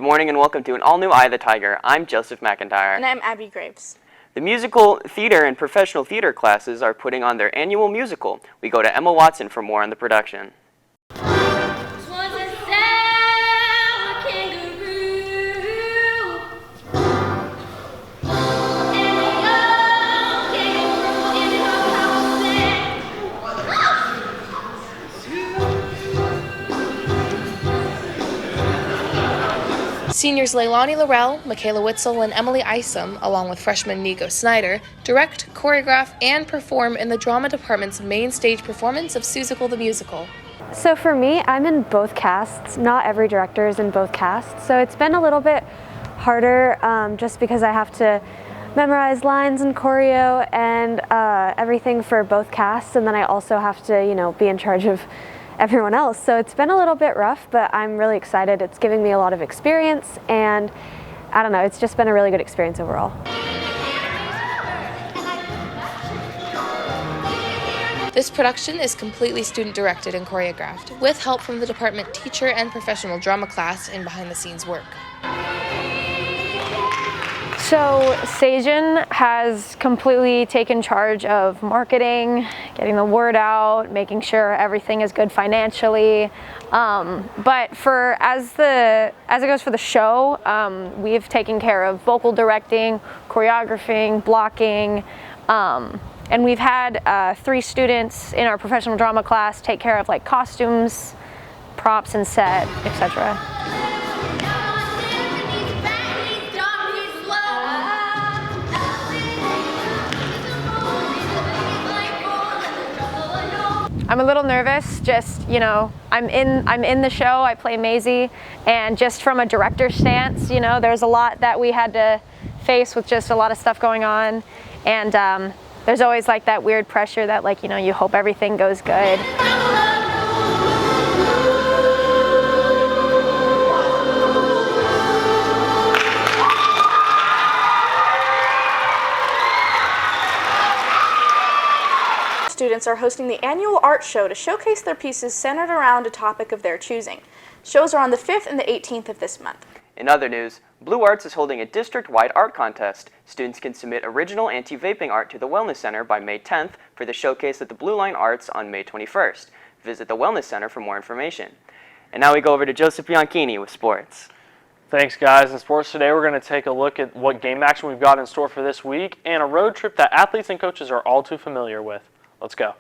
morning and welcome to an all-new Eye of the Tiger. I'm Joseph McIntyre. And I'm Abby Graves. The musical theater and professional theater classes are putting on their annual musical. We go to Emma Watson for more on the production. Seniors Leilani Laurel, Michaela Witzel, and Emily Isom, along with freshman Nico Snyder, direct, choreograph, and perform in the drama department's main stage performance of Seussical the Musical. So for me, I'm in both casts. Not every director is in both casts, so it's been a little bit harder just because I have to memorize lines and choreo and everything for both casts, and then I also have to, be in charge of everyone else. So it's been a little bit rough, but I'm really excited. It's giving me a lot of experience, and I don't know, it's just been a really good experience overall. This production is completely student-directed and choreographed, with help from the department teacher and professional drama class in behind-the-scenes work. So Sejan has completely taken charge of marketing, getting the word out, making sure everything is good financially. But as it goes for the show, we've taken care of vocal directing, choreographing, blocking, and we've had 3 students in our professional drama class take care of like costumes, props and set, etc. I'm a little nervous, just, I'm in the show, I play Maisie, and just from a director's stance, there's a lot that we had to face with just a lot of stuff going on, and there's always like that weird pressure that you hope everything goes good. Students are hosting the annual art show to showcase their pieces centered around a topic of their choosing. Shows are on the 5th and the 18th of this month. In other news, Blue Arts is holding a district-wide art contest. Students can submit original anti-vaping art to the Wellness Center by May 10th for the showcase at the Blue Line Arts on May 21st. Visit the Wellness Center for more information. And now we go over to Joseph Bianchini with sports. Thanks, guys. In sports today, we're going to take a look at what game action we've got in store for this week and a road trip that athletes and coaches are all too familiar with. Let's go.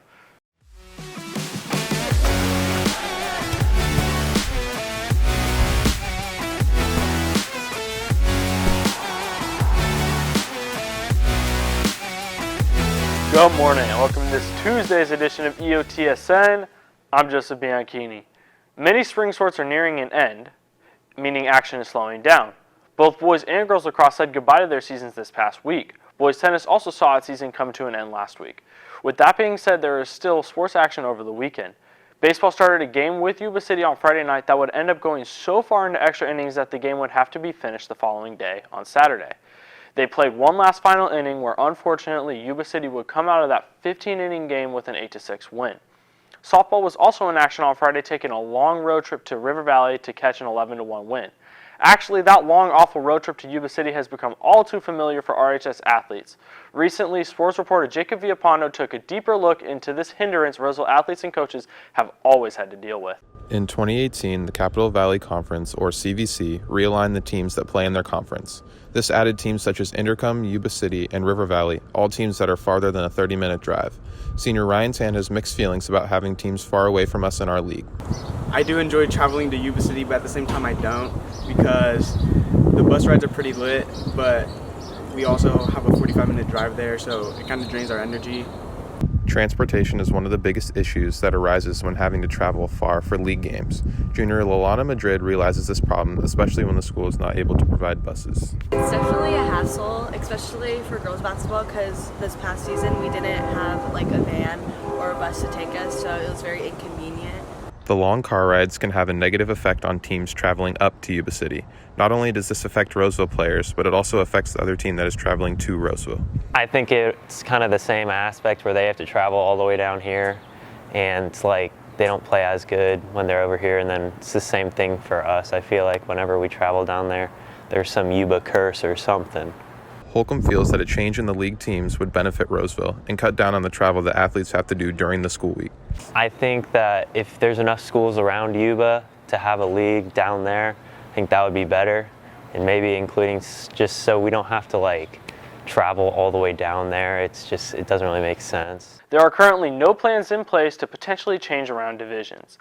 Good morning and welcome to this Tuesday's edition of EOTSN. I'm Joseph Bianchini. Many spring sports are nearing an end, meaning action is slowing down. Both boys and girls lacrosse said goodbye to their seasons this past week. Boys tennis also saw its season come to an end last week. With that being said, there is still sports action over the weekend. Baseball started a game with Yuba City on Friday night that would end up going so far into extra innings that the game would have to be finished the following day on Saturday. They played one last final inning where unfortunately Yuba City would come out of that 15-inning game with an 8-6 win. Softball was also in action on Friday, taking a long road trip to River Valley to catch an 11-1 win. Actually, that long, awful road trip to Yuba City has become all too familiar for RHS athletes. Recently, sports reporter Jacob Villapando took a deeper look into this hindrance Roseville athletes and coaches have always had to deal with. In 2018, the Capital Valley Conference, or CVC, realigned the teams that play in their conference. This added teams such as Intercom, Yuba City, and River Valley, all teams that are farther than a 30-minute drive. Senior Ryan Tan has mixed feelings about having teams far away from us in our league. I do enjoy traveling to Yuba City, but at the same time I don't, because the bus rides are pretty lit, but we also have a 45-minute drive there, so it kind of drains our energy. Transportation is one of the biggest issues that arises when having to travel far for league games. Junior Lolana Madrid realizes this problem, especially when the school is not able to provide buses. It's definitely a hassle, especially for girls basketball, because this past season we didn't have like a van or a bus to take us, so it was very inconvenient. The long car rides can have a negative effect on teams traveling up to Yuba City. Not only does this affect Roseville players, but it also affects the other team that is traveling to Roseville. I think it's kind of the same aspect where they have to travel all the way down here, and like they don't play as good when they're over here, and then it's the same thing for us. I feel like whenever we travel down there, there's some Yuba curse or something. Holcomb feels that a change in the league teams would benefit Roseville and cut down on the travel that athletes have to do during the school week. I think that if there's enough schools around Yuba to have a league down there, I think that would be better, and maybe including just so we don't have to like travel all the way down there. It doesn't really make sense. There are currently no plans in place to potentially change around divisions.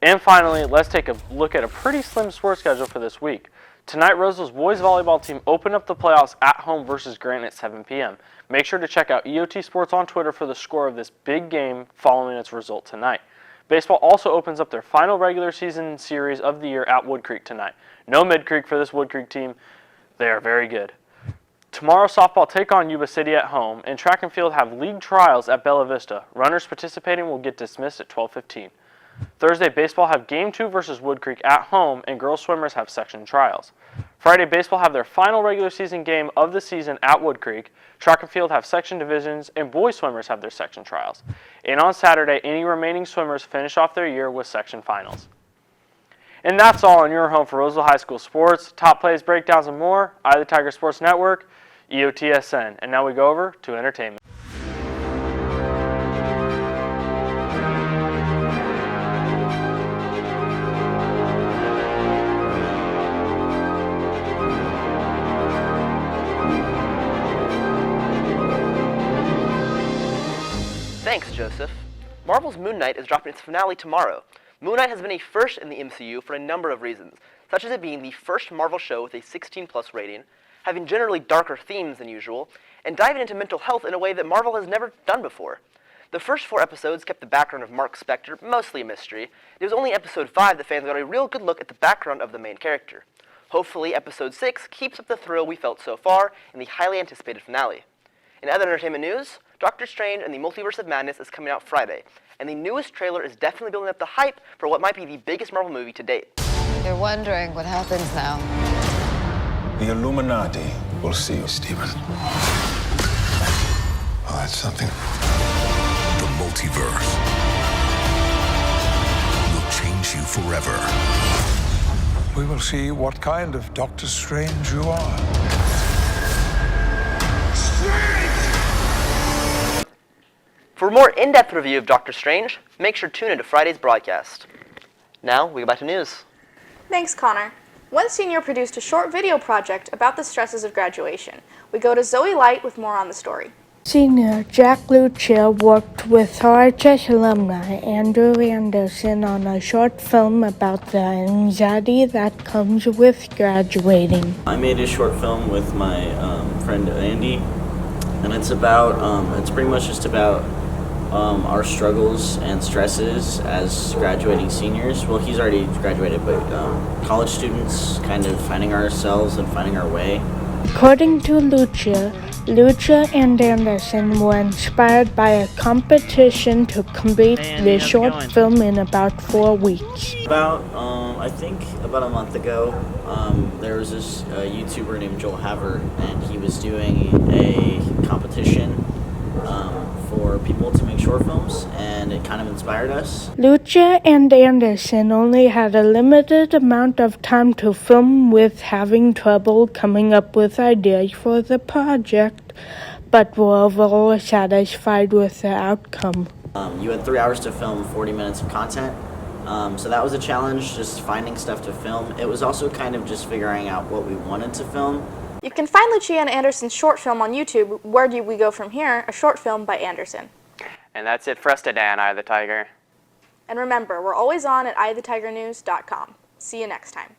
And finally, let's take a look at a pretty slim sports schedule for this week. Tonight, Roseville's boys volleyball team open up the playoffs at home versus Grant at 7 p.m. Make sure to check out EOT Sports on Twitter for the score of this big game following its result tonight. Baseball also opens up their final regular season series of the year at Wood Creek tonight. No Mid Creek for this Wood Creek team. They are very good. Tomorrow, softball take on Yuba City at home, and track and field have league trials at Bella Vista. Runners participating will get dismissed at 12:15. Thursday, baseball have Game 2 versus Wood Creek at home, and girls swimmers have section trials. Friday, baseball have their final regular season game of the season at Wood Creek. Track and field have section divisions, and boys swimmers have their section trials. And on Saturday, any remaining swimmers finish off their year with section finals. And that's all on your home for Roseville High School sports. Top plays, breakdowns, and more. Eye of the Tiger Sports Network, EOTSN. And now we go over to entertainment. Thanks, Joseph. Marvel's Moon Knight is dropping its finale tomorrow. Moon Knight has been a first in the MCU for a number of reasons, such as it being the first Marvel show with a 16+ rating, having generally darker themes than usual, and diving into mental health in a way that Marvel has never done before. The first 4 episodes kept the background of Mark Spector mostly a mystery. It was only episode 5 that fans got a real good look at the background of the main character. Hopefully, episode 6 keeps up the thrill we felt so far in the highly anticipated finale. In other entertainment news, Doctor Strange and the Multiverse of Madness is coming out Friday, and the newest trailer is definitely building up the hype for what might be the biggest Marvel movie to date. You're wondering what happens now. The Illuminati will see you, Stephen. Oh, that's something. The multiverse will change you forever. We will see what kind of Doctor Strange you are. For a more in-depth review of Doctor Strange, make sure to tune into Friday's broadcast. Now, we go back to news. Thanks, Connor. One senior produced a short video project about the stresses of graduation. We go to Zoe Light with more on the story. Senior Jack Lucia worked with RHS alumni Andrew Anderson on a short film about the anxiety that comes with graduating. I made a short film with my friend Andy, and it's pretty much just about our struggles and stresses as graduating seniors. Well, he's already graduated, but college students kind of finding ourselves and finding our way. According to Lucia and Anderson were inspired by a competition to complete the short film in about 4 weeks. I think about a month ago, there was this YouTuber named Joel Haver, and he was doing a competition for people to make short films, and it kind of inspired us. Lucia and Anderson only had a limited amount of time to film, with having trouble coming up with ideas for the project, but were overall satisfied with the outcome. You had 3 hours to film 40 minutes of content, so that was a challenge, just finding stuff to film. It was also kind of just figuring out what we wanted to film. You can find Lucia and Anderson's short film on YouTube, Where Do We Go From Here?, a short film by Anderson. And that's it for us today on Eye of the Tiger. And remember, we're always on at eyeofthetigernews.com. See you next time.